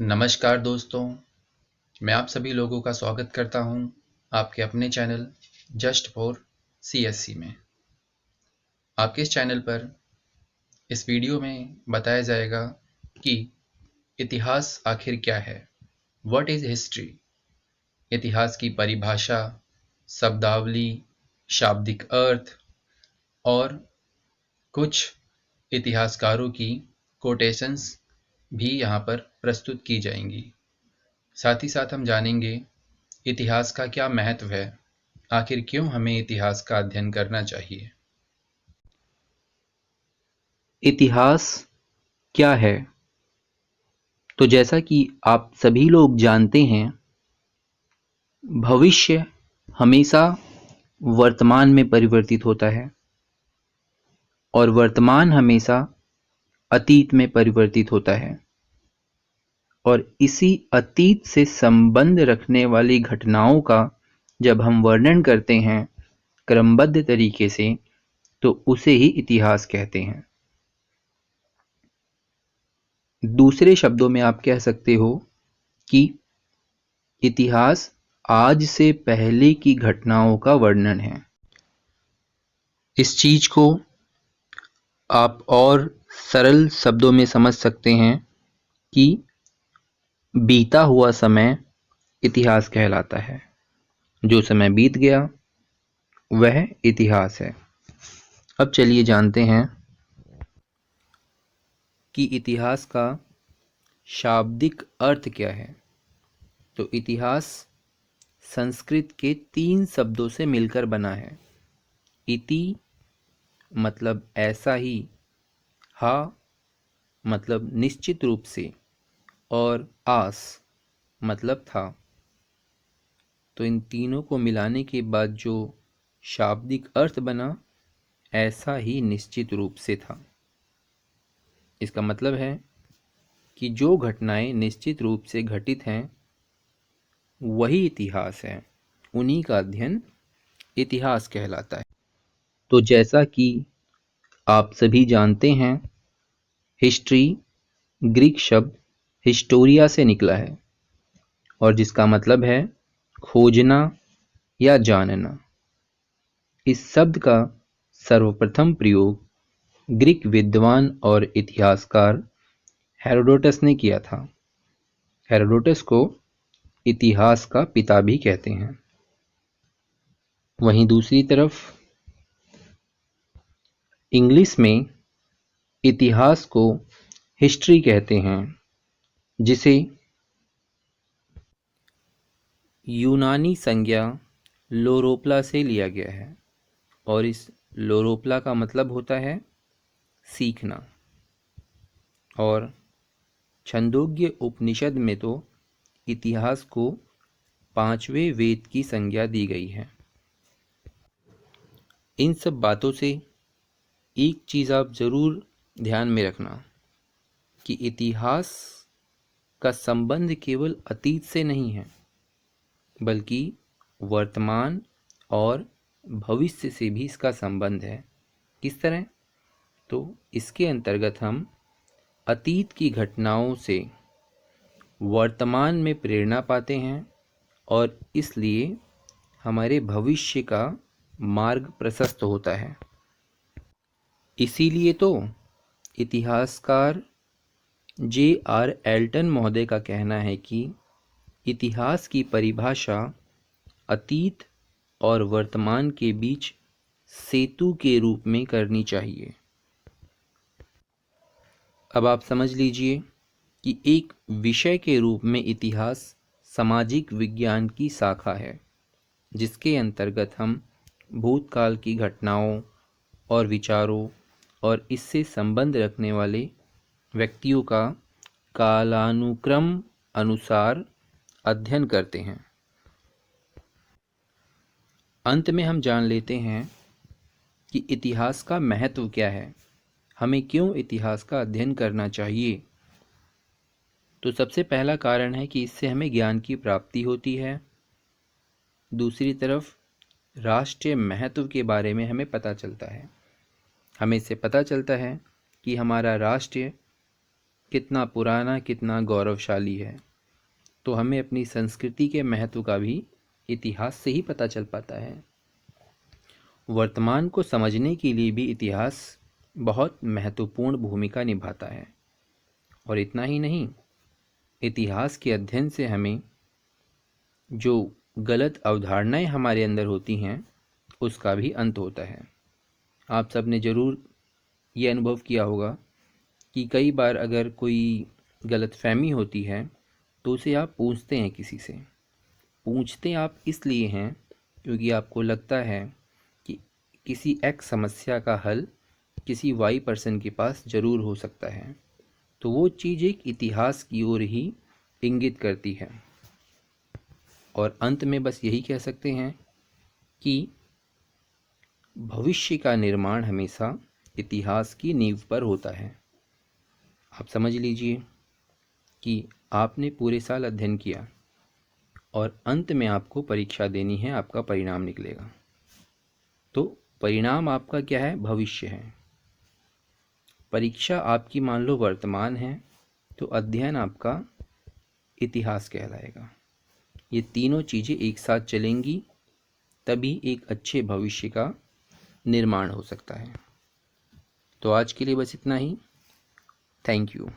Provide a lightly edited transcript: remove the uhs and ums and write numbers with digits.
नमस्कार दोस्तों, मैं आप सभी लोगों का स्वागत करता हूं आपके अपने चैनल जस्ट फॉर सीएससी में। आपके इस चैनल पर इस वीडियो में बताया जाएगा कि इतिहास आखिर क्या है, व्हाट इज़ हिस्ट्री। इतिहास की परिभाषा, शब्दावली, शाब्दिक अर्थ और कुछ इतिहासकारों की कोटेशंस भी यहाँ पर प्रस्तुत की जाएंगी। साथ ही साथ हम जानेंगे इतिहास का क्या महत्व है, आखिर क्यों हमें इतिहास का अध्ययन करना चाहिए। इतिहास क्या है? तो जैसा कि आप सभी लोग जानते हैं, भविष्य हमेशा वर्तमान में परिवर्तित होता है और वर्तमान हमेशा अतीत में परिवर्तित होता है। और इसी अतीत से संबंध रखने वाली घटनाओं का जब हम वर्णन करते हैं क्रमबद्ध तरीके से, तो उसे ही इतिहास कहते हैं। दूसरे शब्दों में आप कह सकते हो कि इतिहास आज से पहले की घटनाओं का वर्णन है। इस चीज को आप और सरल शब्दों में समझ सकते हैं कि बीता हुआ समय इतिहास कहलाता है। जो समय बीत गया वह इतिहास है। अब चलिए जानते हैं कि इतिहास का शाब्दिक अर्थ क्या है। तो इतिहास संस्कृत के 3 शब्दों से मिलकर बना है। इति मतलब ऐसा ही, हा मतलब निश्चित रूप से, और आस मतलब था। तो इन तीनों को मिलाने के बाद जो शाब्दिक अर्थ बना, ऐसा ही निश्चित रूप से था। इसका मतलब है कि जो घटनाएं निश्चित रूप से घटित हैं वही इतिहास है, उन्हीं का अध्ययन इतिहास कहलाता है। तो जैसा कि आप सभी जानते हैं, हिस्ट्री ग्रीक शब्द हिस्टोरिया से निकला है और जिसका मतलब है खोजना या जानना। इस शब्द का सर्वप्रथम प्रयोग ग्रीक विद्वान और इतिहासकार हेरोडोटस ने किया था। हेरोडोटस को इतिहास का पिता भी कहते हैं। वहीं दूसरी तरफ इंग्लिश में इतिहास को हिस्ट्री कहते हैं, जिसे यूनानी संज्ञा लोरोप्ला से लिया गया है और इस लोरोप्ला का मतलब होता है सीखना। और छंदोग्य उपनिषद में तो इतिहास को 5वें वेद की संज्ञा दी गई है। इन सब बातों से एक चीज़ आप ज़रूर ध्यान में रखना कि इतिहास का संबंध केवल अतीत से नहीं है, बल्कि वर्तमान और भविष्य से भी इसका संबंध है। किस तरह? तो इसके अंतर्गत हम अतीत की घटनाओं से वर्तमान में प्रेरणा पाते हैं और इसलिए हमारे भविष्य का मार्ग प्रशस्त होता है। इसीलिए तो इतिहासकार J.R. एल्टन महोदय का कहना है कि इतिहास की परिभाषा अतीत और वर्तमान के बीच सेतु के रूप में करनी चाहिए। अब आप समझ लीजिए कि एक विषय के रूप में इतिहास सामाजिक विज्ञान की शाखा है, जिसके अंतर्गत हम भूतकाल की घटनाओं और विचारों और इससे संबंध रखने वाले व्यक्तियों का कालानुक्रम अनुसार अध्ययन करते हैं। अंत में हम जान लेते हैं कि इतिहास का महत्व क्या है, हमें क्यों इतिहास का अध्ययन करना चाहिए। तो सबसे पहला कारण है कि इससे हमें ज्ञान की प्राप्ति होती है। दूसरी तरफ राष्ट्रीय महत्व के बारे में हमें पता चलता है। हमें इससे पता चलता है कि हमारा राष्ट्र कितना पुराना, कितना गौरवशाली है। तो हमें अपनी संस्कृति के महत्व का भी इतिहास से ही पता चल पाता है। वर्तमान को समझने के लिए भी इतिहास बहुत महत्वपूर्ण भूमिका निभाता है। और इतना ही नहीं, इतिहास के अध्ययन से हमें जो गलत अवधारणाएं हमारे अंदर होती हैं उसका भी अंत होता है। आप सब ने ज़रूर ये अनुभव किया होगा कि कई बार अगर कोई गलतफहमी होती है तो उसे आप पूछते हैं किसी से। पूछते आप इसलिए हैं क्योंकि आपको लगता है कि किसी एक्स समस्या का हल किसी वाई पर्सन के पास ज़रूर हो सकता है। तो वो चीज़ एक इतिहास की ओर ही इंगित करती है। और अंत में बस यही कह सकते हैं कि भविष्य का निर्माण हमेशा इतिहास की नींव पर होता है। आप समझ लीजिए कि आपने पूरे साल अध्ययन किया और अंत में आपको परीक्षा देनी है, आपका परिणाम निकलेगा। तो परिणाम आपका क्या है? भविष्य है। परीक्षा आपकी मान लो वर्तमान है, तो अध्ययन आपका इतिहास कहलाएगा। ये तीनों चीज़ें एक साथ चलेंगी तभी एक अच्छे भविष्य का निर्माण हो सकता है। तो आज के लिए बस इतना ही। Thank you.